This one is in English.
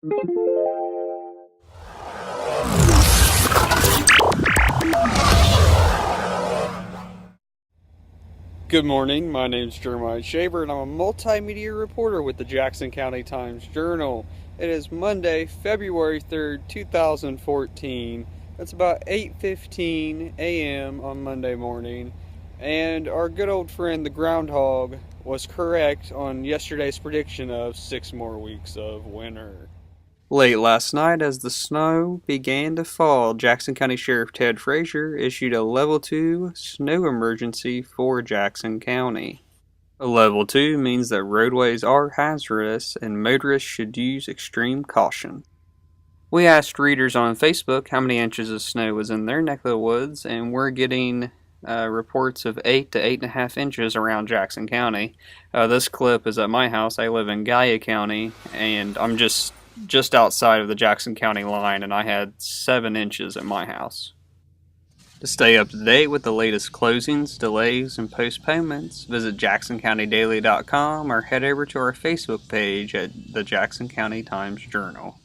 Good morning, my name is Jeremiah Shaver and I'm a multimedia reporter with the Jackson County Times-Journal. It is Monday, February 3rd, 2014. It's about 8:15 a.m. on Monday morning, and our good old friend the groundhog was correct on yesterday's prediction of 6 more weeks of winter. Late last night, as the snow began to fall, Jackson County Sheriff Ted Frazier issued a Level 2 snow emergency for Jackson County. A Level 2 means that roadways are hazardous and motorists should use extreme caution. We asked readers on Facebook how many inches of snow was in their neck of the woods, and we're getting reports of 8 to 8.5 inches around Jackson County. This clip is at my house. I live in Gaia County, and I'm just outside of the Jackson County line, and I had 7 inches at my house. To stay up to date with the latest closings, delays, and postponements, visit jacksoncountydaily.com or head over to our Facebook page at the Jackson County Times-Journal.